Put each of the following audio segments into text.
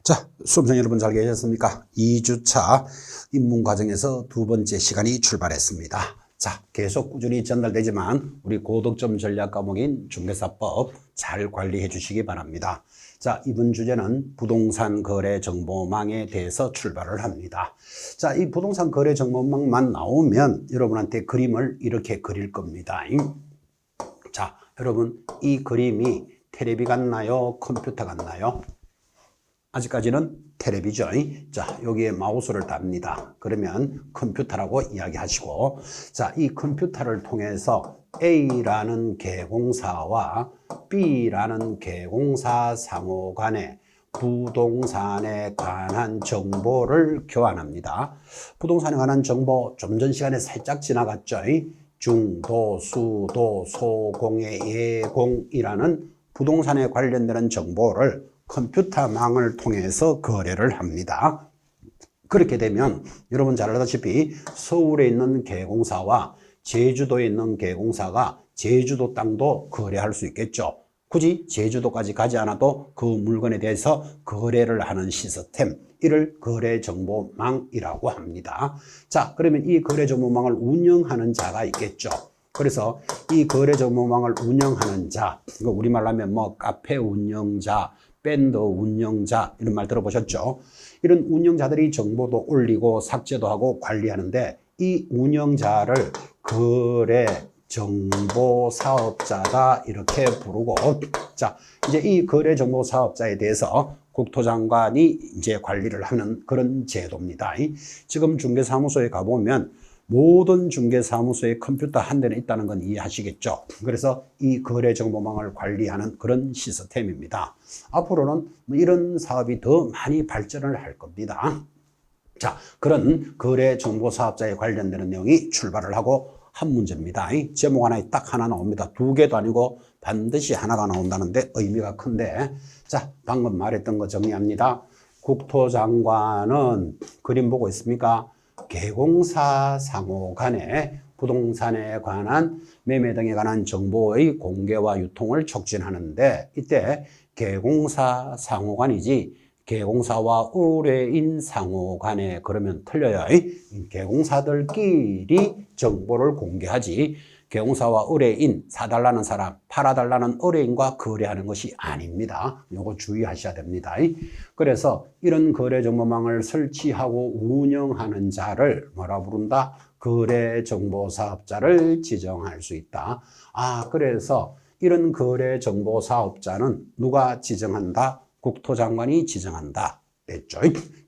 자, 수험생 여러분 잘 계셨습니까? 2주차 입문 과정에서 두 번째 시간이 출발했습니다. 자, 계속 꾸준히 전달되지만 우리 고득점 전략 과목인 중개사법 잘 관리해 주시기 바랍니다. 자, 이번 주제는 부동산 거래 정보망에 대해서 출발을 합니다. 자, 이 부동산 거래 정보망만 나오면 여러분한테 그림을 이렇게 그릴 겁니다. 자, 여러분 이 그림이 테레비 같나요? 컴퓨터 같나요? 아직까지는 테레비죠. 자, 여기에 마우스를 답니다. 그러면 컴퓨터라고 이야기하시고, 자, 이 컴퓨터를 통해서 A라는 개공사와 B라는 개공사 상호 간에 부동산에 관한 정보를 교환합니다. 부동산에 관한 정보 좀 전 시간에 살짝 지나갔죠. 중도, 수도, 소공의 예공이라는 부동산에 관련되는 정보를 컴퓨터망을 통해서 거래를 합니다. 그렇게 되면 여러분 잘 알다시피 서울에 있는 개공사와 제주도에 있는 개공사가 제주도 땅도 거래할 수 있겠죠. 굳이 제주도까지 가지 않아도 그 물건에 대해서 거래를 하는 시스템, 이를 거래정보망이라고 합니다. 자, 그러면 이 거래정보망을 운영하는 자가 있겠죠. 그래서 이 거래정보망을 운영하는 자, 이거 우리말로 하면 뭐 카페 운영자, 밴드 운영자 이런 말 들어보셨죠? 이런 운영자들이 정보도 올리고 삭제도 하고 관리하는데 이 운영자를 거래 정보 사업자다 이렇게 부르고, 자, 이제 이 거래 정보 사업자에 대해서 국토장관이 이제 관리를 하는 그런 제도입니다. 지금 중개사무소에 가보면 모든 중개사무소에 컴퓨터 한 대는 있다는 건 이해하시겠죠? 그래서 이 거래정보망을 관리하는 그런 시스템입니다. 앞으로는 이런 사업이 더 많이 발전을 할 겁니다. 자, 그런 거래정보사업자에 관련되는 내용이 출발을 하고 한 문제입니다. 제목 하나에 딱 하나 나옵니다. 두 개도 아니고 반드시 하나가 나온다는데 의미가 큰데, 자, 방금 말했던 거 정리합니다. 국토장관은 그림 보고 있습니까? 개공사 상호 간에 부동산에 관한 매매 등에 관한 정보의 공개와 유통을 촉진하는데, 이때 개공사 상호 간이지 개공사와 의뢰인 상호 간에 그러면 틀려요. 개공사들끼리 정보를 공개하지 개공사와 의뢰인, 사달라는 사람, 팔아달라는 의뢰인과 거래하는 것이 아닙니다. 요거 주의하셔야 됩니다. 그래서 이런 거래정보망을 설치하고 운영하는 자를 뭐라 부른다? 거래정보사업자를 지정할 수 있다. 아, 그래서 이런 거래정보사업자는 누가 지정한다? 국토장관이 지정한다. 됐죠?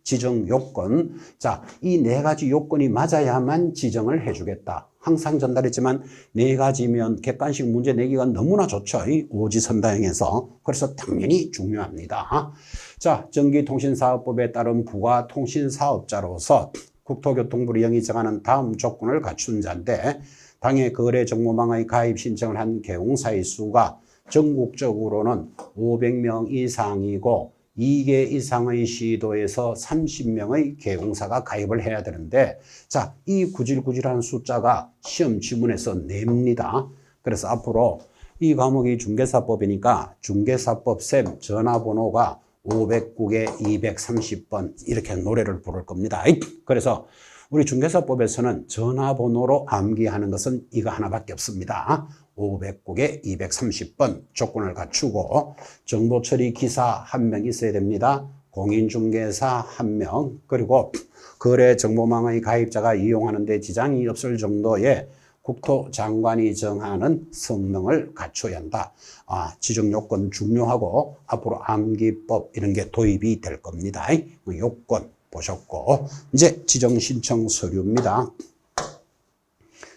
지정 요건. 자, 이 네 가지 요건이 맞아야만 지정을 해주겠다. 항상 전달했지만 네 가지면 객관식 문제 내기가 너무나 좋죠. 오지선다형에서. 그래서 당연히 중요합니다. 자, 전기통신사업법에 따른 부가통신사업자로서 국토교통부 령이 정하는 다음 조건을 갖춘 자인데, 당해 거래정보망의 가입 신청을 한 개공사의 수가 전국적으로는 500명 이상이고 2개 이상의 시도에서 30명의 개공사가 가입을 해야 되는데, 자, 이 구질구질한 숫자가 시험 지문에서 냅니다. 그래서 앞으로 이 과목이 중개사법이니까 중개사법 셈 전화번호가 509개 230번 이렇게 노래를 부를 겁니다. 그래서 우리 중개사법에서는 전화번호로 암기하는 것은 이거 하나밖에 없습니다. 509개 230번 조건을 갖추고 정보처리 기사 1명 있어야 됩니다. 공인중개사 1명, 그리고 거래정보망의 가입자가 이용하는 데 지장이 없을 정도의 국토장관이 정하는 성능을 갖춰야 한다. 아, 지정요건 중요하고 앞으로 암기법 이런 게 도입이 될 겁니다. 요건 보셨고, 이제 지정신청 서류입니다.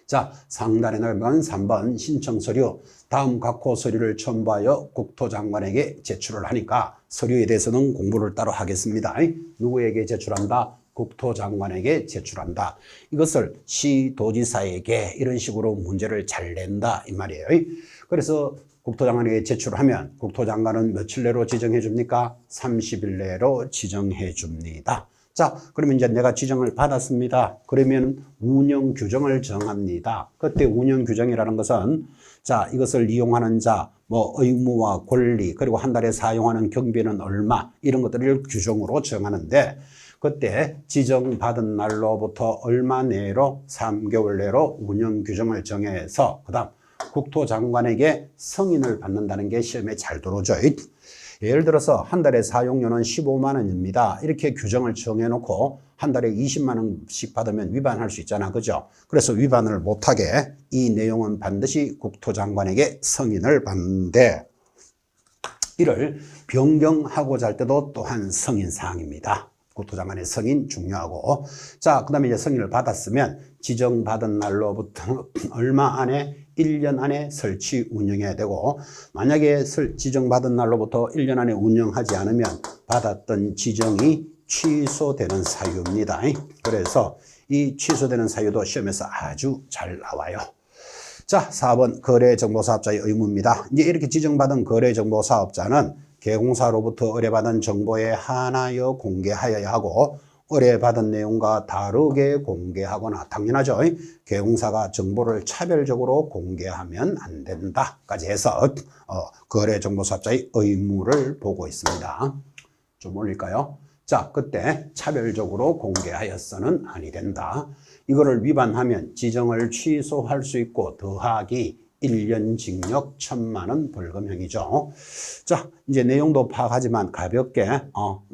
자, 상단에 나가면 3번 신청 서류. 다음 각호 서류를 첨부하여 국토장관에게 제출을 하니까 서류에 대해서는 공부를 따로 하겠습니다. 누구에게 제출한다? 국토장관에게 제출한다. 이것을 시도지사에게 이런 식으로 문제를 잘 낸다 이 말이에요. 그래서 국토장관에게 제출하면 국토장관은 며칠 내로 지정해 줍니까? 30일 내로 지정해 줍니다. 자, 그러면 이제 내가 지정을 받았습니다. 그러면 운영 규정을 정합니다. 그때 운영 규정이라는 것은 자, 이것을 이용하는 자, 뭐 의무와 권리, 그리고 한 달에 사용하는 경비는 얼마, 이런 것들을 규정으로 정하는데 그때 지정받은 날로부터 얼마 내로 3개월 내로 운영 규정을 정해서 그다음 국토장관에게 승인을 받는다는 게 시험에 잘 들어오죠. 예를 들어서 한 달에 사용료는 15만 원입니다. 이렇게 규정을 정해놓고 한 달에 20만 원씩 받으면 위반할 수 있잖아. 그죠? 그래서 위반을 못하게 이 내용은 반드시 국토장관에게 승인을 받는데 이를 변경하고자 할 때도 또한 승인사항입니다. 국토장관의 승인 중요하고 자, 그 다음에 이제 승인을 받았으면 지정받은 날로부터 얼마 안에 1년 안에 설치 운영해야 되고 만약에 지정받은 날로부터 1년 안에 운영하지 않으면 받았던 지정이 취소되는 사유입니다. 그래서 이 취소되는 사유도 시험에서 아주 잘 나와요. 자, 4번 거래정보사업자의 의무입니다. 이제 이렇게 지정받은 거래정보사업자는 개공사로부터 의뢰받은 정보에 한하여 공개하여야 하고 의뢰받은 내용과 다르게 공개하거나 당연하죠. 개공사가 정보를 차별적으로 공개하면 안 된다까지 해서 거래정보사업자의 의무를 보고 있습니다. 좀 올릴까요? 자, 그때 차별적으로 공개하여서는 아니 된다. 이거를 위반하면 지정을 취소할 수 있고 더하기 1년 징역 1,000만 원 벌금형이죠. 자, 이제 내용도 파악하지만 가볍게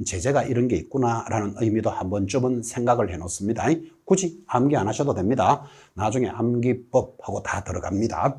제재가 이런 게 있구나라는 의미도 한 번쯤은 생각을 해 놓습니다. 굳이 암기 안 하셔도 됩니다. 나중에 암기법하고 다 들어갑니다.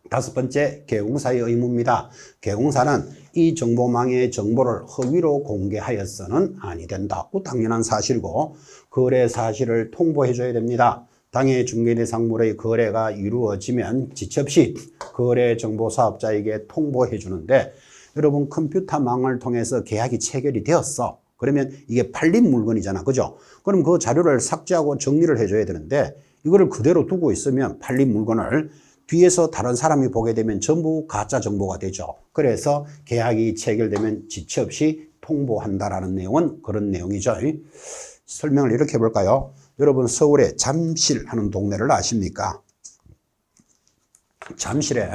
5번째, 개공사의 의무입니다. 개공사는 이 정보망의 정보를 허위로 공개하여서는 아니 된다. 당연한 사실이고 거래 사실을 통보해 줘야 됩니다. 당해 중개대상물의 거래가 이루어지면 지체 없이 거래정보사업자에게 통보해 주는데 여러분 컴퓨터망을 통해서 계약이 체결이 되었어. 그러면 이게 팔린 물건이잖아. 그죠? 그럼 그 자료를 삭제하고 정리를 해줘야 되는데 이거를 그대로 두고 있으면 팔린 물건을 뒤에서 다른 사람이 보게 되면 전부 가짜 정보가 되죠. 그래서 계약이 체결되면 지체 없이 통보한다라는 내용은 그런 내용이죠. 설명을 이렇게 해볼까요? 여러분 서울에 잠실 하는 동네를 아십니까? 잠실에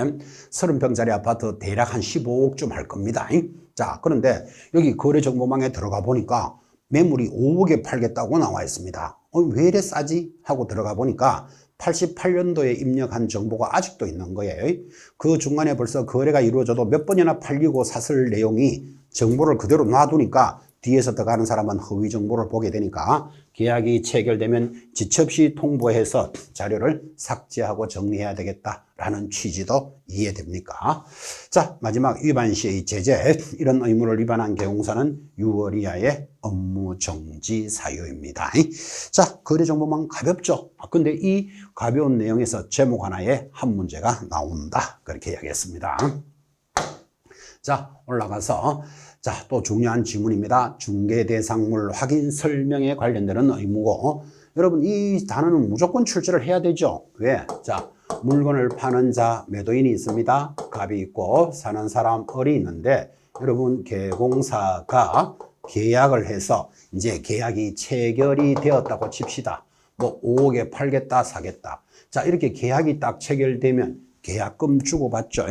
30평짜리 아파트 대략 한 15억쯤 할 겁니다. 자, 그런데 여기 거래정보망에 들어가 보니까 매물이 5억에 팔겠다고 나와 있습니다. 왜 이래 싸지? 하고 들어가 보니까 88년도에 입력한 정보가 아직도 있는 거예요. 그 중간에 벌써 거래가 이루어져도 몇 번이나 팔리고 샀을 내용이 정보를 그대로 놔두니까 뒤에서 들어가는 사람은 허위 정보를 보게 되니까 계약이 체결되면 지체 없이 통보해서 자료를 삭제하고 정리해야 되겠다라는 취지도 이해됩니까? 자, 마지막 위반 시의 제재. 이런 의무를 위반한 개공사는 6월 이하의 업무 정지 사유입니다. 자, 거래정보망 가볍죠? 근데 이 가벼운 내용에서 제목 하나에 한 문제가 나온다. 그렇게 이야기했습니다. 자, 올라가서 자, 또 중요한 지문입니다. 중개대상물 확인 설명에 관련되는 의무고 여러분 이 단어는 무조건 출제를 해야 되죠. 왜? 자, 물건을 파는 자 매도인이 있습니다. 갑이 있고 사는 사람 을이 있는데 여러분 개공사가 계약을 해서 이제 계약이 체결이 되었다고 칩시다. 뭐 5억에 팔겠다 사겠다. 자, 이렇게 계약이 딱 체결되면 계약금 주고받죠.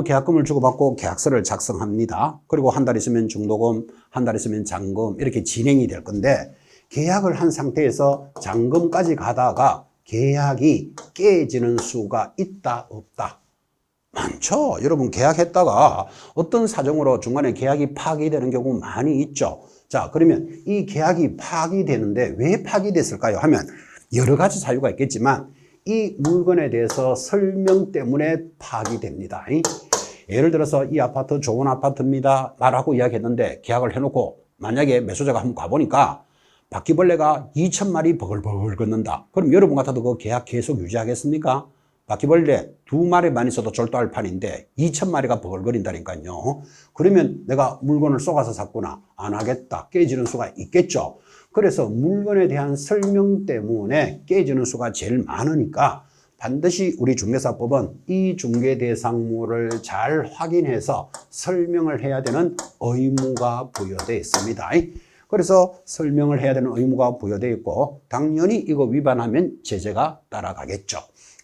계약금을 주고받고 계약서를 작성합니다. 그리고 한 달 있으면 중도금, 한 달 있으면 잔금 이렇게 진행이 될 건데 계약을 한 상태에서 잔금까지 가다가 계약이 깨지는 수가 있다 없다? 많죠. 여러분 계약했다가 어떤 사정으로 중간에 계약이 파기되는 경우 많이 있죠. 자, 그러면 이 계약이 파기되는데 왜 파기됐을까요? 하면 여러 가지 사유가 있겠지만 이 물건에 대해서 설명 때문에 파기됩니다. 예를 들어서 이 아파트 좋은 아파트입니다 라고 이야기했는데 계약을 해놓고 만약에 매수자가 한번 가보니까 바퀴벌레가 2,000마리 버글버글 걷는다. 그럼 여러분 같아도 그 계약 계속 유지하겠습니까? 바퀴벌레 2마리만 있어도 절도할 판인데 2,000마리가 버글거린다니까요. 그러면 내가 물건을 쏘가서 샀구나. 안 하겠다. 깨지는 수가 있겠죠. 그래서 물건에 대한 설명 때문에 깨지는 수가 제일 많으니까 반드시 우리 중개사법은 이 중개대상물을 잘 확인해서 설명을 해야 되는 의무가 부여되어 있습니다. 그래서 설명을 해야 되는 의무가 부여되어 있고 당연히 이거 위반하면 제재가 따라가겠죠.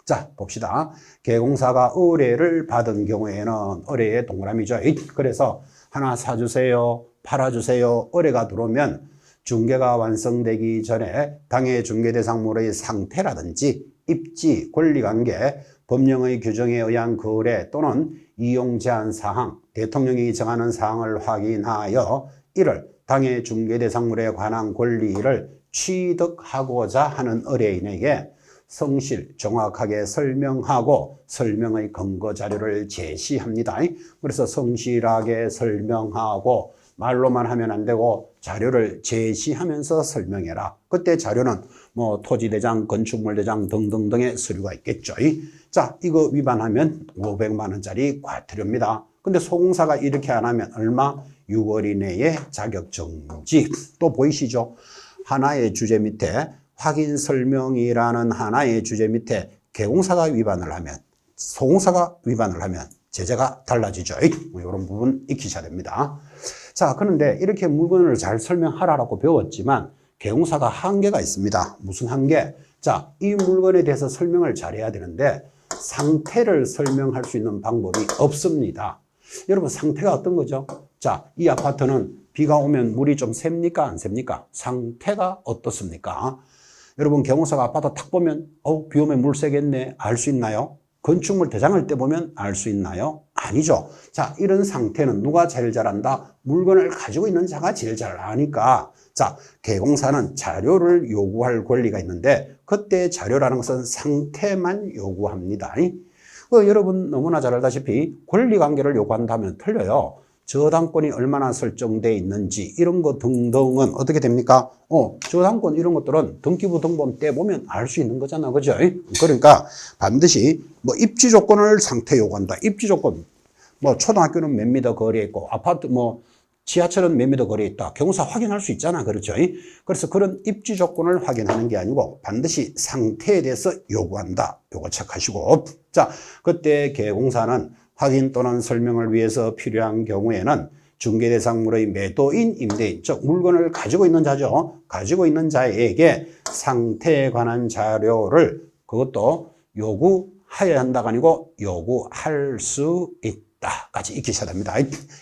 자, 봅시다. 개공사가 의뢰를 받은 경우에는 의뢰의 동그라미죠. 그래서 하나 사주세요, 팔아주세요. 의뢰가 들어오면 중개가 완성되기 전에 당해 중개대상물의 상태라든지 입지, 권리관계, 법령의 규정에 의한 거래 또는 이용 제한 사항, 대통령이 정하는 사항을 확인하여 이를 당해 중개대상물에 관한 권리를 취득하고자 하는 의뢰인에게 성실, 정확하게 설명하고 설명의 근거 자료를 제시합니다. 그래서 성실하게 설명하고 말로만 하면 안 되고 자료를 제시하면서 설명해라. 그때 자료는 뭐 토지대장, 건축물대장 등등등의 서류가 있겠죠. 자, 이거 위반하면 500만 원짜리 과태료입니다. 근데 소공사가 이렇게 안 하면 얼마? 6월 이내에 자격정지. 또 보이시죠? 하나의 주제 밑에 확인 설명이라는 하나의 주제 밑에 개공사가 위반을 하면, 소공사가 위반을 하면 제재가 달라지죠. 이런 부분 익히셔야 됩니다. 자, 그런데 이렇게 물건을 잘 설명하라고 배웠지만 개공사가 한계가 있습니다. 무슨 한계? 자, 이 물건에 대해서 설명을 잘해야 되는데 상태를 설명할 수 있는 방법이 없습니다. 여러분, 상태가 어떤 거죠? 자, 이 아파트는 비가 오면 물이 좀 셉니까? 안 셉니까? 상태가 어떻습니까? 여러분, 개공사가 아파트 탁 보면 비 오면 물 새겠네 알 수 있나요? 건축물 대장을 떼보면 알 수 있나요? 아니죠. 자, 이런 상태는 누가 제일 잘한다? 물건을 가지고 있는 자가 제일 잘 아니까. 자, 개공사는 자료를 요구할 권리가 있는데 그때 자료라는 것은 상태만 요구합니다. 여러분 너무나 잘 알다시피 권리관계를 요구한다면 틀려요. 저당권이 얼마나 설정되어 있는지 이런 거 등등은 어떻게 됩니까? 저당권 이런 것들은 등기부 등본 떼보면 알 수 있는 거잖아. 그죠? 그러니까 반드시 뭐 입지 조건을 상태 요구한다. 입지 조건. 뭐 초등학교는 몇 미터 거리에 있고 아파트 뭐 지하철은 몇 미터 거리에 있다. 개공사 확인할 수 있잖아. 그렇죠? 그래서 그런 입지 조건을 확인하는 게 아니고 반드시 상태에 대해서 요구한다. 요거 체크하시고. 자, 그때 개공사는 확인 또는 설명을 위해서 필요한 경우에는 중개대상물의 매도인, 임대인, 즉 물건을 가지고 있는 자죠. 가지고 있는 자에게 상태에 관한 자료를 그것도 요구하여야 한다가 아니고 요구할 수 있다까지 익히셔야 됩니다.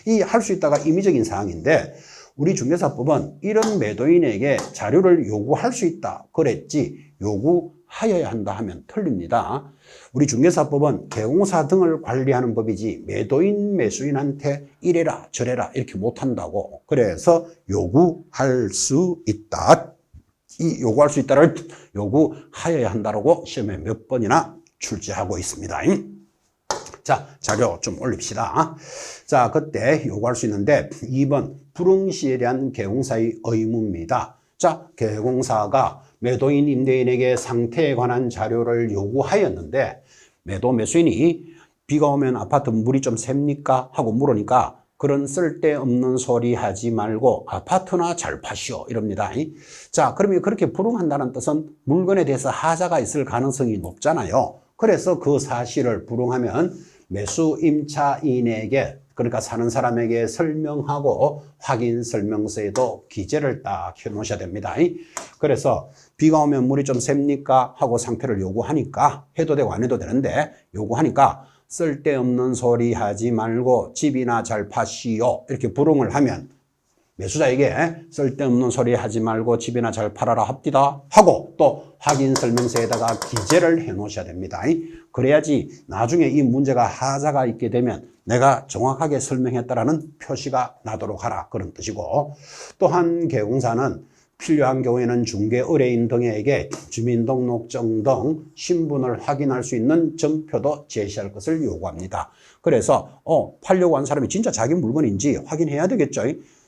이 할 수 있다가 임의적인 사항인데 우리 중개사법은 이런 매도인에게 자료를 요구할 수 있다 그랬지 요구하여야 한다 하면 틀립니다. 우리 중개사법은 개공사 등을 관리하는 법이지 매도인, 매수인한테 이래라 저래라 이렇게 못한다고. 그래서 요구할 수 있다. 이 요구할 수 있다를 요구하여야 한다라고 시험에 몇 번이나 출제하고 있습니다. 자, 자료 좀 올립시다. 자, 그때 요구할 수 있는데 2번 불응시에 대한 개공사의 의무입니다. 자, 개공사가 매도인, 임대인에게 상태에 관한 자료를 요구하였는데 매도, 매수인이 비가 오면 아파트 물이 좀 셉니까? 하고 물으니까 그런 쓸데없는 소리 하지 말고 아파트나 잘 파시오 이럽니다. 자, 그러면 그렇게 불응한다는 뜻은 물건에 대해서 하자가 있을 가능성이 높잖아요. 그래서 그 사실을 불응하면 매수 임차인에게 그러니까 사는 사람에게 설명하고 확인 설명서에도 기재를 딱 해놓으셔야 됩니다. 그래서 비가 오면 물이 좀 셉니까? 하고 상태를 요구하니까 해도 되고 안 해도 되는데 요구하니까 쓸데없는 소리 하지 말고 집이나 잘 파시오 이렇게 불응을 하면 매수자에게 쓸데없는 소리 하지 말고 집이나 잘 팔아라 합디다 하고 또 확인 설명서에다가 기재를 해 놓으셔야 됩니다. 그래야지 나중에 이 문제가 하자가 있게 되면 내가 정확하게 설명했다라는 표시가 나도록 하라 그런 뜻이고, 또한 개공사는 필요한 경우에는 중개 의뢰인 등에게 주민등록증 등 신분을 확인할 수 있는 증표도 제시할 것을 요구합니다. 그래서 팔려고 한 사람이 진짜 자기 물건인지 확인해야 되겠죠.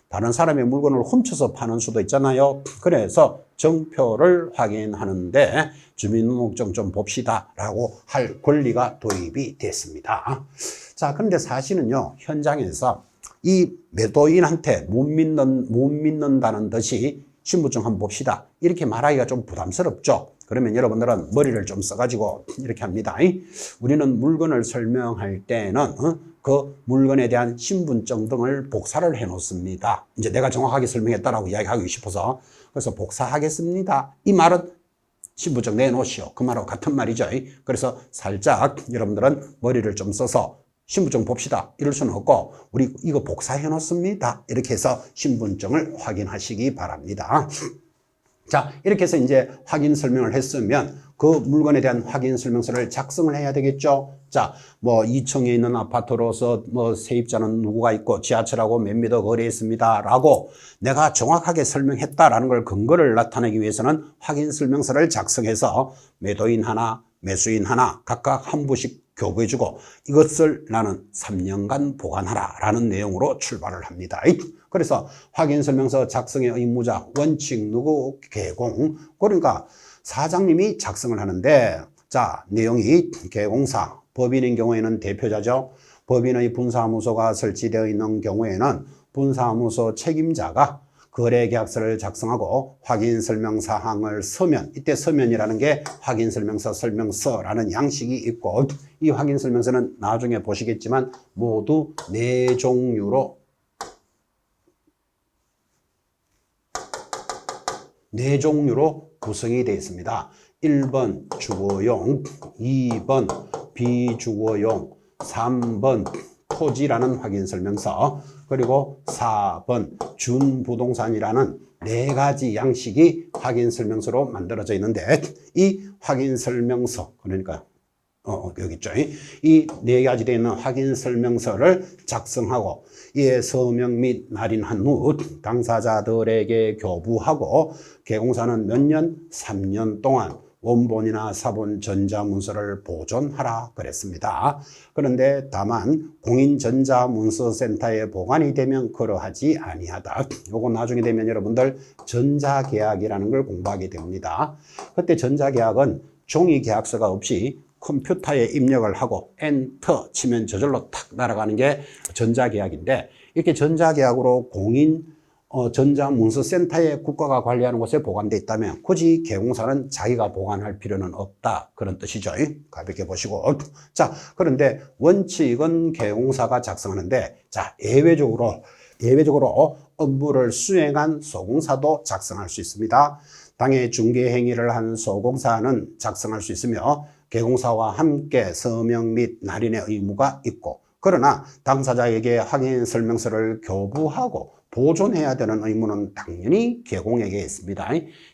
다른 사람의 물건을 훔쳐서 파는 수도 있잖아요. 그래서 증표를 확인하는데 주민등록증 좀 봅시다 라고 할 권리가 도입이 됐습니다. 자, 그런데 사실은요, 현장에서 이 매도인한테 못 믿는다는 듯이 신분증 한번 봅시다 이렇게 말하기가 좀 부담스럽죠. 그러면 여러분들은 머리를 좀 써가지고 이렇게 합니다. 우리는 물건을 설명할 때는 그 물건에 대한 신분증 등을 복사를 해 놓습니다. 이제 내가 정확하게 설명했다라고 이야기하고 싶어서 그래서 복사하겠습니다. 이 말은 신분증 내놓으시오. 그 말하고 같은 말이죠. 그래서 살짝 여러분들은 머리를 좀 써서 신분증 봅시다. 이럴 수는 없고 우리 이거 복사해 놓습니다. 이렇게 해서 신분증을 확인하시기 바랍니다. 자, 이렇게 해서 이제 확인 설명을 했으면 그 물건에 대한 확인 설명서를 작성을 해야 되겠죠. 자, 뭐 2층에 있는 아파트로서 뭐 세입자는 누구가 있고 지하철하고 몇 미터 거리에 있습니다. 라고 내가 정확하게 설명했다라는 걸 근거를 나타내기 위해서는 확인 설명서를 작성해서 매도인 하나, 매수인 하나 각각 한 부씩 교부해주고 이것을 나는 3년간 보관하라 라는 내용으로 출발을 합니다. 그래서 확인설명서 작성의 의무자, 원칙, 누구, 개공. 그러니까 사장님이 작성을 하는데 자, 내용이 개공사, 법인인 경우에는 대표자죠. 법인의 분사무소가 설치되어 있는 경우에는 분사무소 책임자가 거래계약서를 작성하고 확인설명사항을 서면, 이때 서면이라는 게 확인설명서, 설명서라는 양식이 있고 이 확인설명서는 나중에 보시겠지만 모두 4종류로 구성이 되어 있습니다. 1번 주거용, 2번 비주거용, 3번 토지라는 확인설명서, 그리고 4번 준부동산이라는 4가지 양식이 확인설명서로 만들어져 있는데 이 확인설명서, 그러니까 여기 있죠. 이 4가지 되어 있는 확인설명서를 작성하고 이에 서명 및 날인한 후 당사자들에게 교부하고 개공사는 몇 년? 3년 동안 원본이나 사본 전자문서를 보존하라 그랬습니다. 그런데 다만 공인전자문서센터에 보관이 되면 그러하지 아니하다. 요거 나중에 되면 여러분들 전자계약이라는 걸 공부하게 됩니다. 그때 전자계약은 종이계약서가 없이 컴퓨터에 입력을 하고 엔터 치면 저절로 탁 날아가는 게 전자계약인데 이렇게 전자계약으로 공인 전자문서센터에 국가가 관리하는 곳에 보관되어 있다면 굳이 개공사는 자기가 보관할 필요는 없다. 그런 뜻이죠. 가볍게 보시고. 자, 그런데 원칙은 개공사가 작성하는데 자, 예외적으로 업무를 수행한 소공사도 작성할 수 있습니다. 당해 중개행위를 한 소공사는 작성할 수 있으며 개공사와 함께 서명 및 날인의 의무가 있고 그러나 당사자에게 확인설명서를 교부하고 보존해야 되는 의무는 당연히 개공에게 있습니다.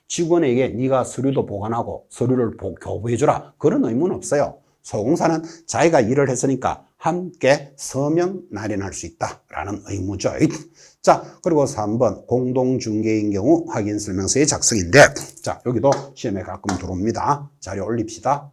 직원에게 네가 서류도 보관하고 서류를 교부해주라 그런 의무는 없어요. 소공사는 자기가 일을 했으니까 함께 서명 날인할 수 있다라는 의무죠. 자, 그리고 3번 공동중개인 경우 확인설명서의 작성인데 자, 여기도 시험에 가끔 들어옵니다. 자료 올립시다.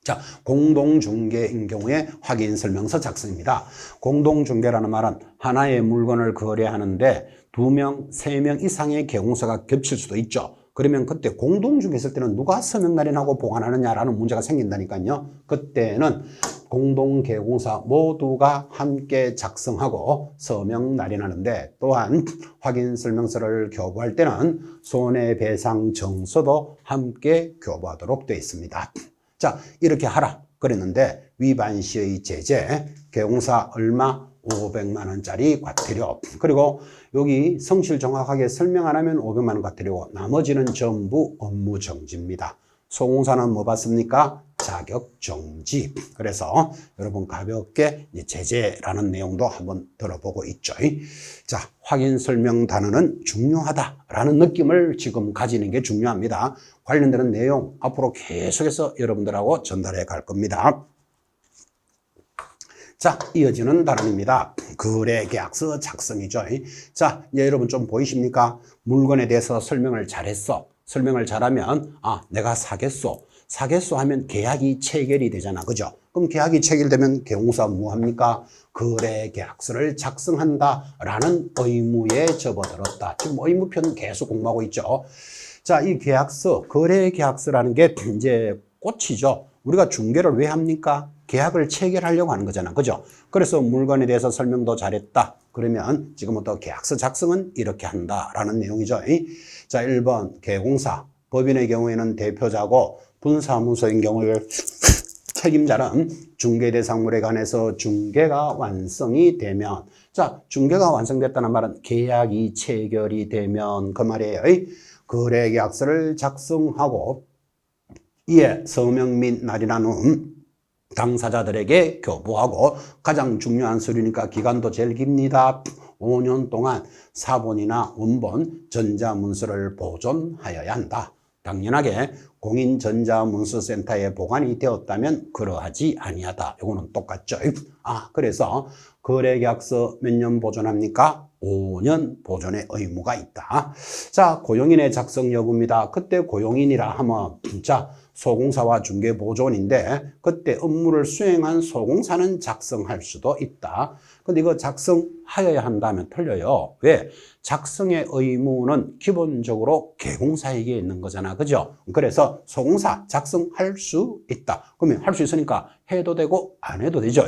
자, 공동중개인 경우에 확인설명서 작성입니다. 공동중개라는 말은 하나의 물건을 거래하는데 2명, 3명 이상의 개공사가 겹칠 수도 있죠. 그러면 그때 공동중개 했을 때는 누가 서명 날인하고 보관하느냐라는 문제가 생긴다니까요. 그때는 공동개공사 모두가 함께 작성하고 서명 날인하는데 또한 확인설명서를 교부할 때는 손해배상정서도 함께 교부하도록 되어 있습니다. 자, 이렇게 하라 그랬는데 위반 시의 제재, 개공사 얼마? 500만 원짜리 과태료. 그리고 여기 성실 정확하게 설명 안 하면 500만 원 과태료고 나머지는 전부 업무 정지입니다. 소공사는 뭐 받습니까? 자격 정지. 그래서 여러분 가볍게 제재라는 내용도 한번 들어보고 있죠. 자, 확인 설명 단어는 중요하다라는 느낌을 지금 가지는 게 중요합니다. 관련되는 내용 앞으로 계속해서 여러분들하고 전달해 갈 겁니다. 자, 이어지는 단원입니다. 거래계약서 작성이죠. 자, 이제 여러분 좀 보이십니까? 물건에 대해서 설명을 잘했어. 설명을 잘하면 내가 사겠소. 사겠소 하면 계약이 체결이 되잖아. 그죠? 그럼 계약이 체결되면 개공사 뭐 합니까? 거래계약서를 작성한다라는 의무에 접어들었다. 지금 의무편 계속 공부하고 있죠. 자, 이 계약서, 거래계약서라는 게 이제 꽃이죠. 우리가 중개를 왜 합니까? 계약을 체결하려고 하는 거잖아. 그죠? 그래서 물건에 대해서 설명도 잘했다. 그러면 지금부터 계약서 작성은 이렇게 한다라는 내용이죠. 자, 1번 개공사 법인의 경우에는 대표자고 분사무소인 경우에 책임자는 중개대상물에 관해서 중개가 완성이 되면, 자, 중개가 완성됐다는 말은 계약이 체결이 되면 그 말이에요. 거래계약서를 작성하고 이에 서명 및 날인한 당사자들에게 교부하고, 가장 중요한 서류니까 기간도 제일 깁니다. 5년 동안 사본이나 원본 전자문서를 보존하여야 한다. 당연하게 공인전자문서센터에 보관이 되었다면 그러하지 아니하다. 이거는 똑같죠. 그래서 거래계약서 몇 년 보존합니까? 5년 보존의 의무가 있다. 자, 고용인의 작성 여부입니다. 그때 고용인이라 하면, 자, 소공사와 중개보존인데 그때 업무를 수행한 소공사는 작성할 수도 있다. 근데 이거 작성하여야 한다면 틀려요. 왜? 작성의 의무는 기본적으로 개공사에게 있는 거잖아. 그죠? 그래서 소공사 작성할 수 있다. 그러면 할 수 있으니까 해도 되고 안 해도 되죠.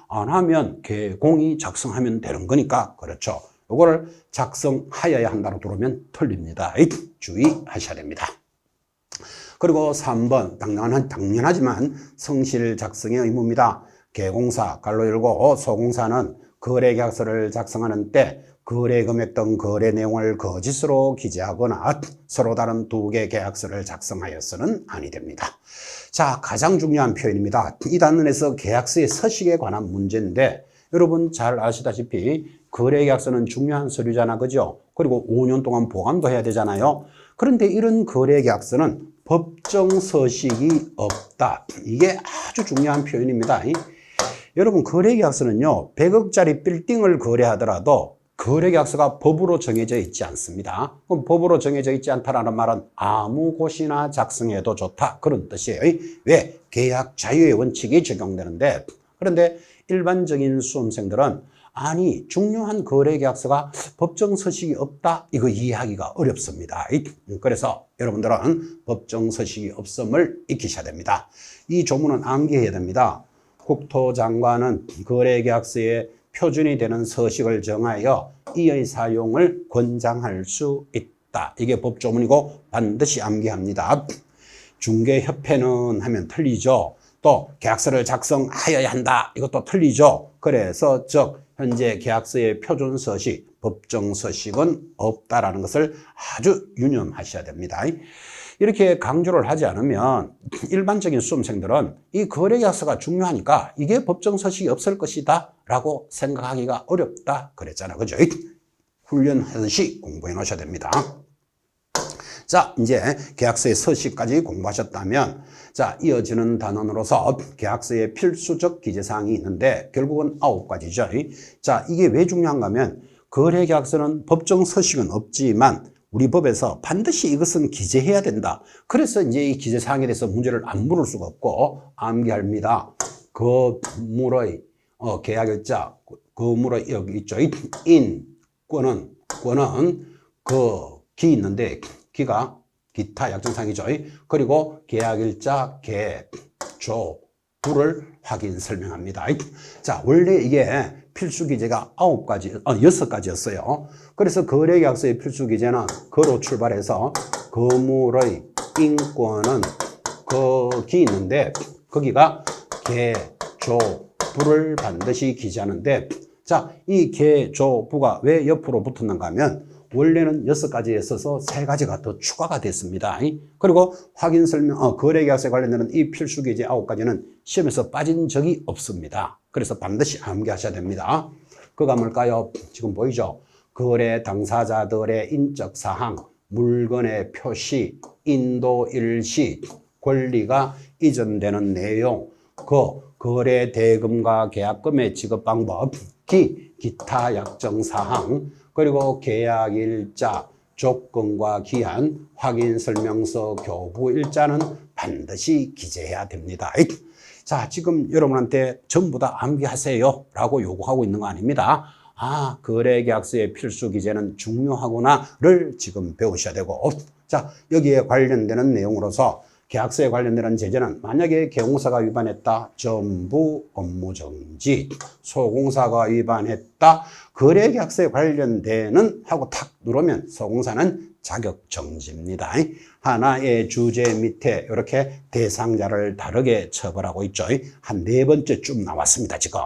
안 하면 개공이 작성하면 되는 거니까. 그렇죠. 이거를 작성하여야 한다고 들으면 틀립니다. 주의하셔야 됩니다. 그리고 3번, 당연하지만 성실 작성의 의무입니다. 개공사, 갈로 열고 소공사는 거래계약서를 작성하는 때 거래 금액 등 거래 내용을 거짓으로 기재하거나 서로 다른 두 개 계약서를 작성하여서는 아니 됩니다. 자, 가장 중요한 표현입니다. 이 단원에서 계약서의 서식에 관한 문제인데, 여러분 잘 아시다시피 거래계약서는 중요한 서류잖아. 그죠? 그리고 5년 동안 보관도 해야 되잖아요. 그런데 이런 거래계약서는 법정 서식이 없다. 이게 아주 중요한 표현입니다. 여러분, 거래계약서는요, 100억짜리 빌딩을 거래하더라도 거래계약서가 법으로 정해져 있지 않습니다. 그럼 법으로 정해져 있지 않다라는 말은 아무 곳이나 작성해도 좋다, 그런 뜻이에요. 왜? 계약 자유의 원칙이 적용되는데, 그런데 일반적인 수험생들은 아니, 중요한 거래계약서가 법정 서식이 없다, 이거 이해하기가 어렵습니다. 그래서 여러분들은 법정 서식이 없음을 익히셔야 됩니다. 이 조문은 암기해야 됩니다. 국토장관은 거래계약서에 표준이 되는 서식을 정하여 이의 사용을 권장할 수 있다. 이게 법조문이고 반드시 암기합니다. 중개협회는 하면 틀리죠. 또 계약서를 작성하여야 한다. 이것도 틀리죠. 그래서 즉 현재 계약서의 표준 서식, 법정 서식은 없다라는 것을 아주 유념하셔야 됩니다. 이렇게 강조를 하지 않으면 일반적인 수험생들은 이 거래계약서가 중요하니까 이게 법정 서식이 없을 것이다 라고 생각하기가 어렵다 그랬잖아요. 그죠? 훈련하듯이 공부해 놓으셔야 됩니다. 자, 이제 계약서의 서식까지 공부하셨다면, 자, 이어지는 단원으로서 계약서의 필수적 기재사항이 있는데 결국은 9가지죠. 자, 이게 왜 중요한가 하면 거래계약서는 법정 서식은 없지만 우리 법에서 반드시 이것은 기재해야 된다. 그래서 이제 이 기재사항에 대해서 문제를 안 물을 수가 없고 암기합니다. 건물의 계약일자, 건물의 여기 있죠. 인권은 기 있는데 기가 기타 약정상이죠. 그리고 계약일자, 조, 부를 확인 설명합니다. 자, 원래 이게 필수 기재가 6가지였어요. 그래서 거래계약서의 필수 기재는 거로 출발해서 건물의 인권은 기 있는데 거기가 조, 부를 반드시 기재하는데, 자, 이 조, 부가 왜 옆으로 붙었는가 하면 원래는 6가지였어서 3가지가 더 추가가 됐습니다. 그리고 확인 설명, 거래계약서에 관련되는 이 필수 기재 9가지는 시험에서 빠진 적이 없습니다. 그래서 반드시 암기하셔야 됩니다. 그가 뭘까요? 지금 보이죠? 거래 당사자들의 인적 사항, 물건의 표시, 인도 일시, 권리가 이전되는 내용, 거래 대금과 계약금의 지급 방법, 기타 약정 사항, 그리고 계약일자, 조건과 기한, 확인설명서, 교부일자는 반드시 기재해야 됩니다. 자, 지금 여러분한테 전부 다 암기하세요 라고 요구하고 있는 거 아닙니다. 거래계약서의 필수 기재는 중요하구나를 지금 배우셔야 되고, 자, 여기에 관련되는 내용으로서 계약서에 관련된 제재는 만약에 개공사가 위반했다, 전부 업무정지, 소공사가 위반했다, 거래계약서에 관련되는 하고 탁 누르면 소공사는 자격정지입니다. 하나의 주제 밑에 이렇게 대상자를 다르게 처벌하고 있죠. 한 4번째 쭉 나왔습니다, 지금.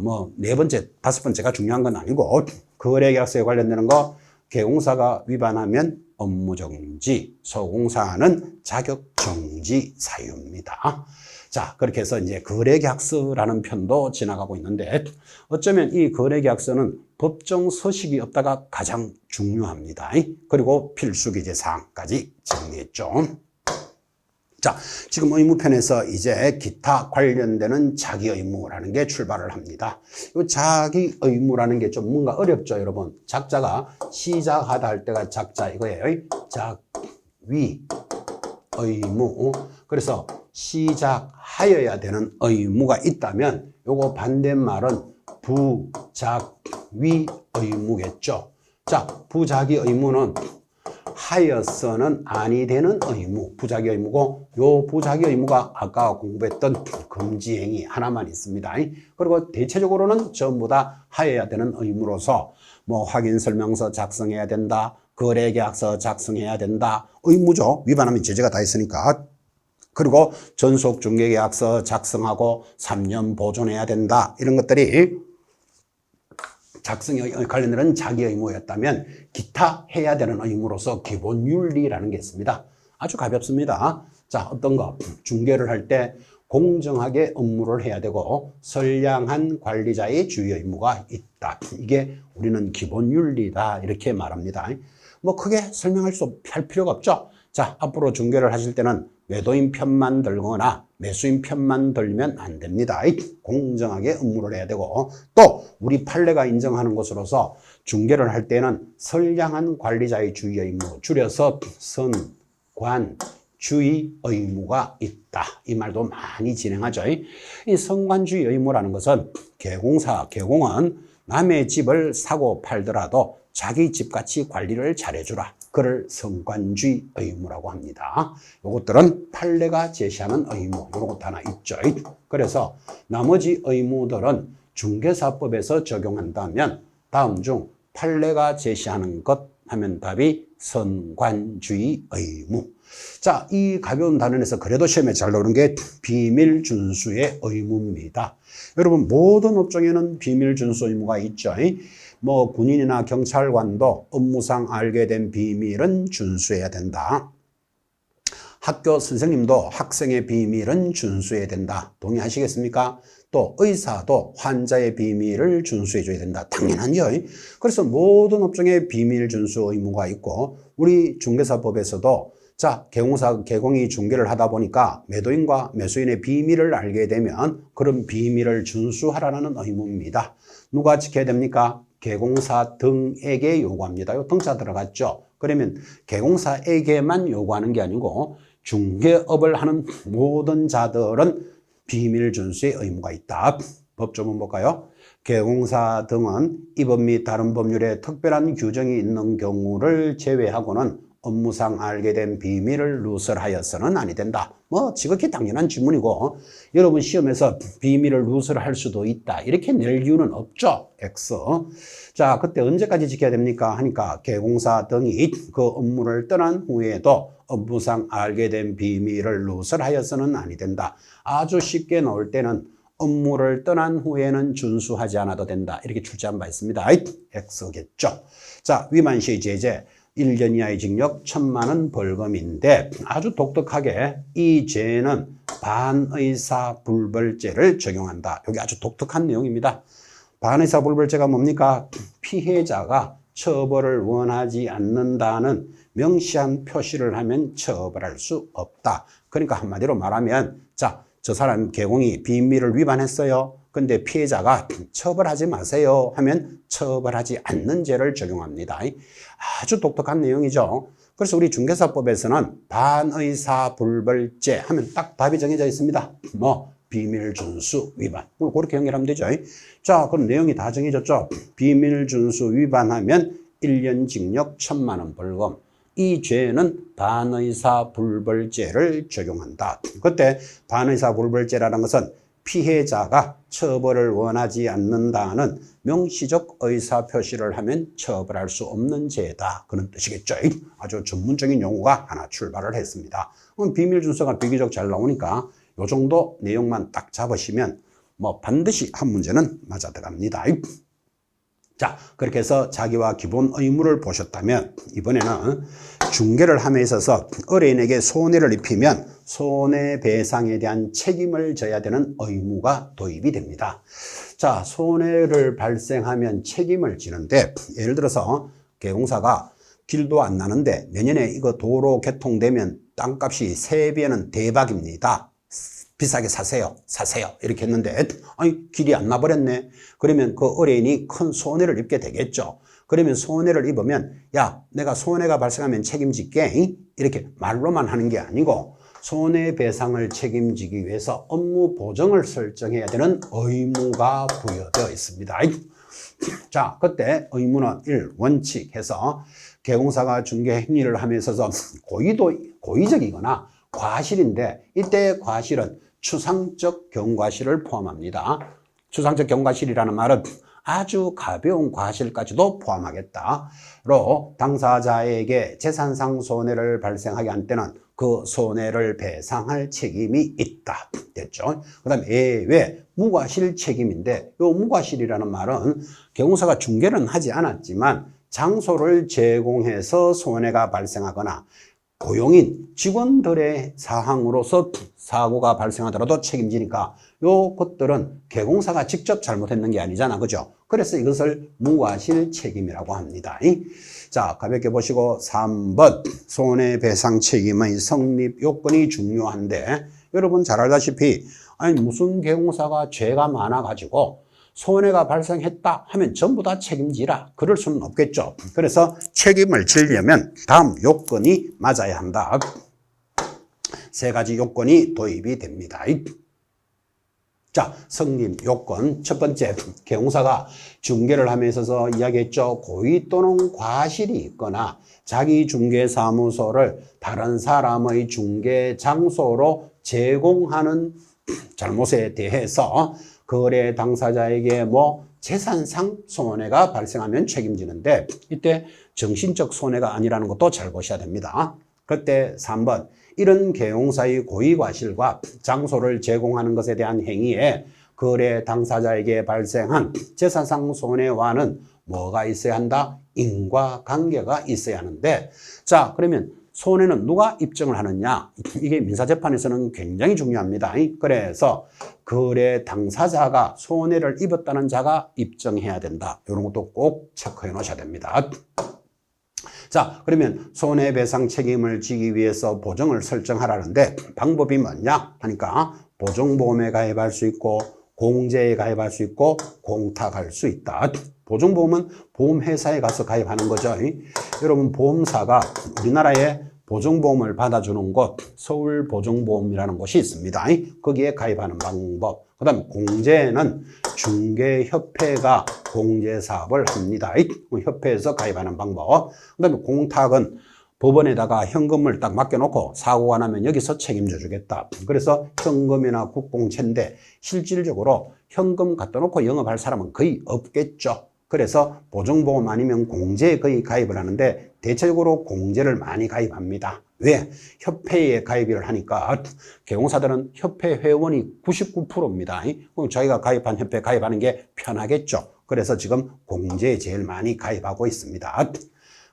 뭐 4번째, 5번째가 중요한 건 아니고, 거래계약서에 관련되는 거, 개공사가 위반하면 업무정지, 소공사는 자격정지 사유입니다. 자, 그렇게 해서 이제 거래계약서라는 편도 지나가고 있는데, 어쩌면 이 거래계약서는 법정 서식이 없다가 가장 중요합니다. 그리고 필수기재사항까지 정리했죠. 자, 지금 의무편에서 이제 기타 관련되는 자기의무라는 게 출발을 합니다. 이 자기의무라는 게 좀 뭔가 어렵죠, 여러분. 작자가 시작하다 할 때가 작자 이거예요. 작위 의무. 그래서 시작하여야 되는 의무가 있다면 요거 반대말은 부작위 의무겠죠. 자, 부작위 의무는 하여서는 아니 되는 의무, 부작위 의무고, 요 부작위 의무가 아까 공부했던 금지행위 하나만 있습니다. 그리고 대체적으로는 전부 다 하여야 되는 의무로서 뭐 확인설명서 작성해야 된다, 거래계약서 작성해야 된다, 의무죠. 위반하면 제재가 다 있으니까. 그리고 전속중개계약서 작성하고 3년 보존해야 된다, 이런 것들이 작성에 관련된 자기 의무였다면 기타 해야 되는 의무로서 기본윤리라는 게 있습니다. 아주 가볍습니다. 자, 어떤 거? 중개를 할 때 공정하게 업무를 해야 되고 선량한 관리자의 주의 의무가 있다. 이게 우리는 기본윤리다, 이렇게 말합니다. 뭐 크게 할 필요가 없죠. 자, 앞으로 중개를 하실 때는 매도인 편만 들거나 매수인 편만 들면 안 됩니다. 공정하게 업무를 해야 되고, 또 우리 판례가 인정하는 것으로서 중개를 할 때는 선량한 관리자의 주의 의무, 줄여서 선관주의 의무가 있다. 이 말도 많이 진행하죠. 이 선관주의 의무라는 것은 개공은 남의 집을 사고 팔더라도 자기 집같이 관리를 잘해주라. 그를 선관주의 의무라고 합니다. 이것들은 판례가 제시하는 의무, 이런 것도 하나 있죠. 그래서 나머지 의무들은 중개사법에서 적용한다면 다음 중 판례가 제시하는 것 하면 답이 선관주의 의무. 자, 이 가벼운 단원에서 그래도 시험에 잘 나오는 게 비밀 준수의 의무입니다. 여러분, 모든 업종에는 비밀 준수 의무가 있죠. 뭐 군인이나 경찰관도 업무상 알게 된 비밀은 준수해야 된다. 학교 선생님도 학생의 비밀은 준수해야 된다. 동의하시겠습니까? 또 의사도 환자의 비밀을 준수해 줘야 된다. 당연하죠. 그래서 모든 업종에 비밀 준수 의무가 있고, 우리 중개사법에서도 자, 개공이 중개를 하다 보니까 매도인과 매수인의 비밀을 알게 되면 그런 비밀을 준수하라는 의무입니다. 누가 지켜야 됩니까? 개공사 등에게 요구합니다. 요 등자 들어갔죠. 그러면 개공사에게만 요구하는 게 아니고 중개업을 하는 모든 자들은 비밀 준수의 의무가 있다. 법조문 볼까요? 개공사 등은 이 법 및 다른 법률에 특별한 규정이 있는 경우를 제외하고는 업무상 알게 된 비밀을 누설하여서는 아니 된다. 뭐 지극히 당연한 질문이고, 여러분 시험에서 비밀을 누설할 수도 있다, 이렇게 낼 이유는 없죠. X. 자, 그때 언제까지 지켜야 됩니까 하니까 개공사 등이 그 업무를 떠난 후에도 업무상 알게 된 비밀을 누설하여서는 아니 된다. 아주 쉽게 나올 때는 업무를 떠난 후에는 준수하지 않아도 된다, 이렇게 출제한 바 있습니다. X겠죠. 자, 위반 시의 제재 1년 이하의 징역 1,000만 원 벌금인데, 아주 독특하게 이 죄는 반의사불벌죄를 적용한다. 여기 아주 독특한 내용입니다. 반의사불벌죄가 뭡니까? 피해자가 처벌을 원하지 않는다는 명시한 표시를 하면 처벌할 수 없다. 그러니까 한마디로 말하면, 자, 저 사람 개공이 비밀을 위반했어요. 근데 피해자가 처벌하지 마세요 하면 처벌하지 않는 죄를 적용합니다. 아주 독특한 내용이죠. 그래서 우리 중개사법에서는 반의사불벌죄 하면 딱 답이 정해져 있습니다. 뭐 비밀준수 위반, 그렇게 연결하면 되죠. 자, 그럼 내용이 다 정해졌죠. 비밀준수 위반하면 1년 징역 1,000만 원 벌금, 이 죄는 반의사 불벌죄를 적용한다. 그때 반의사 불벌죄라는 것은 피해자가 처벌을 원하지 않는다는 명시적 의사 표시를 하면 처벌할 수 없는 죄다. 그런 뜻이겠죠. 아주 전문적인 용어가 하나 출발을 했습니다. 비밀 준서가 비교적 잘 나오니까 이 정도 내용만 딱 잡으시면 뭐 반드시 한 문제는 맞아 들어갑니다. 자, 그렇게 해서 자기와 기본 의무를 보셨다면 이번에는 중개를 함에 있어서 의뢰인에게 손해를 입히면 손해배상에 대한 책임을 져야 되는 의무가 도입이 됩니다. 자, 손해를 발생하면 책임을 지는데 예를 들어서 개공사가 길도 안 나는데 내년에 이거 도로 개통되면 땅값이 3배는 대박입니다. 비싸게 사세요. 이렇게 했는데 아니 길이 안 나버렸네. 그러면 그 의뢰인이 큰 손해를 입게 되겠죠. 그러면 손해를 입으면 야 내가 손해가 발생하면 책임질게 이렇게 말로만 하는 게 아니고 손해배상을 책임지기 위해서 업무 보정을 설정해야 되는 의무가 부여되어 있습니다. 자, 그때 의무는 1. 원칙 해서 개공사가 중개 행위를 함에 있어서 고의적이거나 과실인데 이때 과실은 추상적 경과실을 포함합니다. 추상적 경과실이라는 말은 아주 가벼운 과실까지도 포함하겠다로 당사자에게 재산상 손해를 발생하게 한 때는 그 손해를 배상할 책임이 있다 됐죠. 그 다음에 예외 무과실 책임인데 이 무과실이라는 말은 개공사가 중개는 하지 않았지만 장소를 제공해서 손해가 발생하거나 고용인 직원들의 사항으로서 사고가 발생하더라도 책임지니까 요 것들은 개공사가 직접 잘못했는 게 아니잖아. 그죠? 그래서 이것을 무과실 책임이라고 합니다. 자, 가볍게 보시고 3번 손해배상 책임의 성립 요건이 중요한데 여러분 잘 알다시피 아니 무슨 개공사가 죄가 많아가지고 손해가 발생했다 하면 전부 다 책임지라 그럴 수는 없겠죠. 그래서 책임을 지려면 다음 요건이 맞아야 한다. 3가지 요건이 도입이 됩니다. 자, 성립 요건 첫 번째 개공사가 중개를 함에 있어서 이야기했죠. 고의 또는 과실이 있거나 자기 중개사무소를 다른 사람의 중개 장소로 제공하는 잘못에 대해서 거래 당사자에게 재산상 손해가 발생하면 책임지는데 이때 정신적 손해가 아니라는 것도 잘 보셔야 됩니다. 그때 3번 이런 개용사의 고의과실과 장소를 제공하는 것에 대한 행위에 거래 당사자에게 발생한 재산상 손해와는 뭐가 있어야 한다? 인과관계가 있어야 하는데 자 그러면 손해는 누가 입증을 하느냐? 이게 민사재판에서는 굉장히 중요합니다. 그래서 거래 당사자가 손해를 입었다는 자가 입증해야 된다. 이런 것도 꼭 체크해 놓으셔야 됩니다. 자, 그러면 손해배상 책임을 지기 위해서 보정을 설정하라는데 방법이 뭐냐? 하니까 보정보험에 가입할 수 있고 공제에 가입할 수 있고 공탁할 수 있다. 보증보험은 보험회사에 가서 가입하는 거죠. 여러분 보험사가 우리나라에 보증보험을 받아주는 곳 서울보증보험이라는 곳이 있습니다. 거기에 가입하는 방법. 그 다음에 공제는 중개협회가 공제사업을 합니다. 협회에서 가입하는 방법. 그 다음에 공탁은 법원에다가 현금을 딱 맡겨놓고 사고가 나면 여기서 책임져 주겠다. 그래서 현금이나 국공채인데 실질적으로 현금 갖다 놓고 영업할 사람은 거의 없겠죠. 그래서 보증보험 아니면 공제에 거의 가입을 하는데 대체적으로 공제를 많이 가입합니다. 왜? 협회에 가입을 하니까 개공사들은 협회 회원이 99%입니다. 그럼 자기가 가입한 협회에 가입하는 게 편하겠죠. 그래서 지금 공제에 제일 많이 가입하고 있습니다.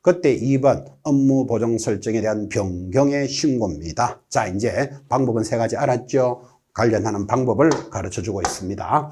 그때 2번 업무 보정 설정에 대한 변경의 신고입니다. 자, 이제 방법은 3가지 알았죠? 관련하는 방법을 가르쳐 주고 있습니다.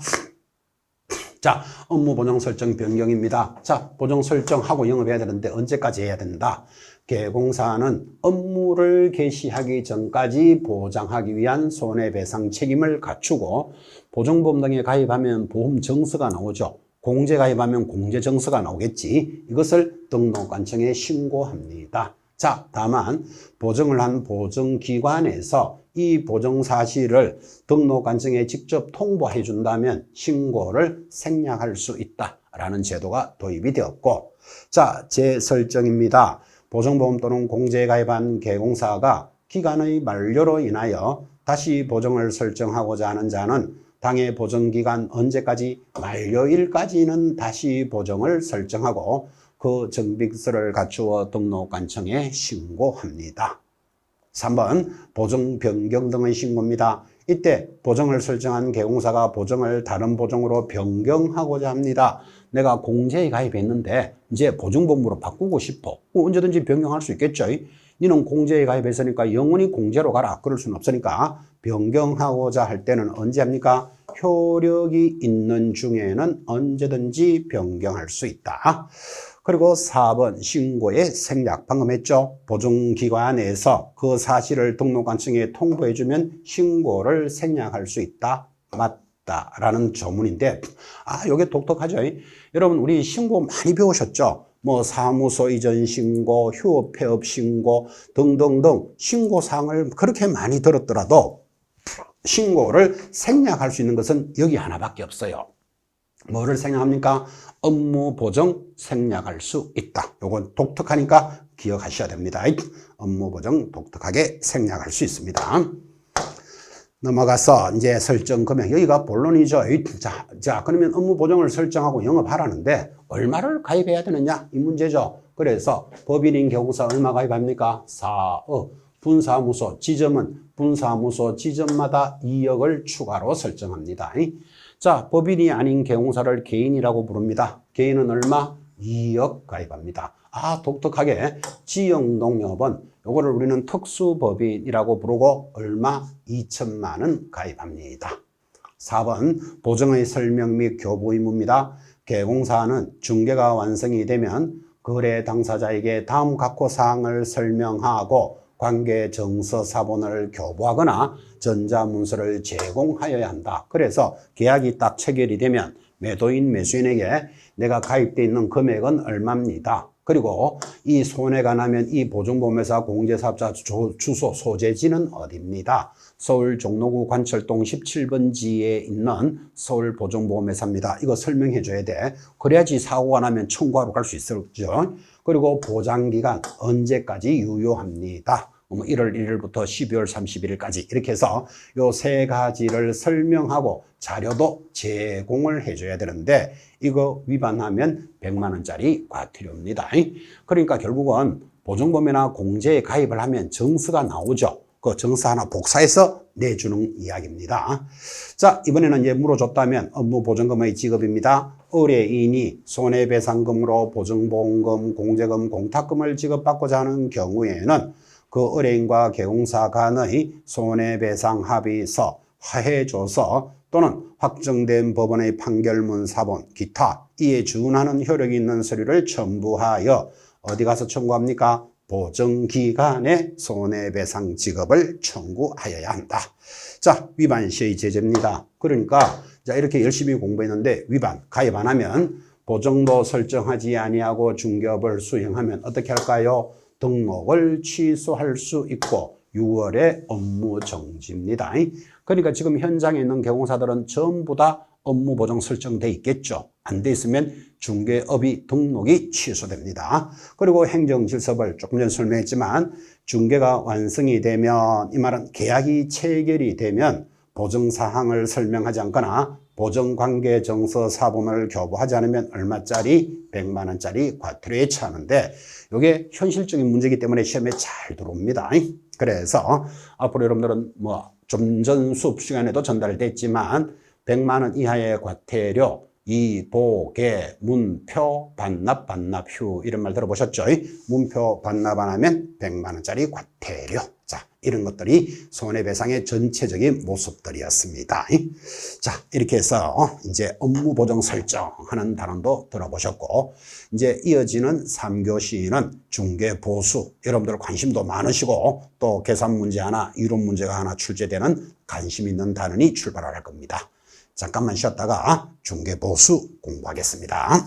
자, 업무 보정 설정 변경입니다. 자, 보정 설정하고 영업해야 되는데 언제까지 해야 된다? 개공사는 업무를 개시하기 전까지 보장하기 위한 손해배상 책임을 갖추고 보증보험 등에 가입하면 보험정서가 나오죠. 공제 가입하면 공제정서가 나오겠지. 이것을 등록관청에 신고합니다. 자, 다만 보증을 한 보증기관에서 이 보증 사실을 등록관청에 직접 통보해 준다면 신고를 생략할 수 있다라는 제도가 도입이 되었고 자, 재설정입니다. 보증보험 또는 공제에 가입한 계공사가 기간의 만료로 인하여 다시 보증을 설정하고자 하는 자는 당해 보증기간 언제까지? 만료일까지는 다시 보증을 설정하고 그 정비서를 갖추어 등록관청에 신고합니다. 3번 보증 변경 등의 신고입니다. 이때 보증을 설정한 계공사가 보증을 다른 보증으로 변경하고자 합니다. 내가 공제에 가입했는데 이제 보증보험으로 바꾸고 싶어. 언제든지 변경할 수 있겠죠. 너는 공제에 가입했으니까 영원히 공제로 가라. 그럴 수는 없으니까 변경하고자 할 때는 언제 합니까? 효력이 있는 중에는 언제든지 변경할 수 있다. 그리고 4번 신고의 생략. 방금 했죠? 보증기관에서 그 사실을 등록관청에 통보해주면 신고를 생략할 수 있다. 맞다. 라는 조문인데 요게 독특하죠? 여러분 우리 신고 많이 배우셨죠? 뭐 사무소 이전 신고, 휴업 폐업 신고 등등등 신고사항을 그렇게 많이 들었더라도 신고를 생략할 수 있는 것은 여기 하나밖에 없어요. 뭐를 생략합니까? 업무 보정 생략할 수 있다. 요건 독특하니까 기억하셔야 됩니다. 업무 보정 독특하게 생략할 수 있습니다. 넘어가서 이제 설정 금액. 여기가 본론이죠. 자, 그러면 업무 보정을 설정하고 영업하라는데 얼마를 가입해야 되느냐? 이 문제죠. 그래서 법인인 계공사 얼마 가입합니까? 4억. 분사무소 지점은 분사무소 지점마다 2억을 추가로 설정합니다. 자, 법인이 아닌 계공사를 개인이라고 부릅니다. 개인은 얼마? 2억 가입합니다. 독특하게 지역농협은 요거를 우리는 특수법인이라고 부르고 얼마? 2천만 원 가입합니다. 4번 보증의 설명 및 교부 의무입니다. 계공사는 중개가 완성이 되면 거래 당사자에게 다음 각호 사항을 설명하고 관계 정서 사본을 교부하거나 전자문서를 제공하여야 한다. 그래서 계약이 딱 체결이 되면 매도인 매수인에게 내가 가입되어 있는 금액은 얼마입니다. 그리고 이 손해가 나면 이 보증보험회사 공제사업자 주소 소재지는 어디입니다. 서울 종로구 관철동 17번지에 있는 서울보증보험회사입니다. 이거 설명해 줘야 돼. 그래야지 사고가 나면 청구하러 갈 수 있었죠. 그리고 보장기간 언제까지 유효합니다. 1월 1일부터 12월 31일까지 이렇게 해서 요 세 가지를 설명하고 자료도 제공을 해줘야 되는데 이거 위반하면 100만 원짜리 과태료입니다. 그러니까 결국은 보증보험이나 공제에 가입을 하면 정서가 나오죠. 그 정서 하나 복사해서 내주는 이야기입니다. 자, 이번에는 이제 물어줬다면 업무보증금의 지급입니다. 의뢰인이 손해배상금으로 보증보험금, 공제금, 공탁금을 지급받고자 하는 경우에는 그 의뢰인과 계공사 간의 손해배상 합의서, 화해조서 또는 확정된 법원의 판결문 사본, 기타 이에 준하는 효력이 있는 서류를 첨부하여 어디 가서 청구합니까? 보증기관에 손해배상 지급을 청구하여야 한다. 자, 위반 시의 제재입니다. 그러니까 자, 이렇게 열심히 공부했는데 위반, 가입 안 하면 보증도 설정하지 아니하고 중개업을 수행하면 어떻게 할까요? 등록을 취소할 수 있고 6월에 업무 정지입니다. 그러니까 지금 현장에 있는 계공사들은 전부 다 업무 보정 설정돼 있겠죠. 안 돼 있으면 중개업이 등록이 취소됩니다. 그리고 행정질서벌 조금 전에 설명했지만 중개가 완성이 되면 이 말은 계약이 체결이 되면 보증사항을 설명하지 않거나 보증관계정서 사본을 교부하지 않으면 얼마짜리? 100만 원짜리 과태료에 처하는데 이게 현실적인 문제이기 때문에 시험에 잘 들어옵니다. 그래서 앞으로 여러분들은 좀 전 수업 시간에도 전달됐지만 100만 원 이하의 과태료, 이보계, 문표, 반납휴 이런 말 들어보셨죠? 문표 반납 안 하면 100만 원짜리 과태료. 자, 이런 것들이 손해배상의 전체적인 모습들이었습니다. 자, 이렇게 해서 이제 업무 보정 설정하는 단원도 들어보셨고 이제 이어지는 3교시는 중개 보수 여러분들 관심도 많으시고 또 계산 문제 하나, 이론 문제가 하나 출제되는 관심 있는 단원이 출발할 겁니다. 잠깐만 쉬었다가 중개 보수 공부하겠습니다.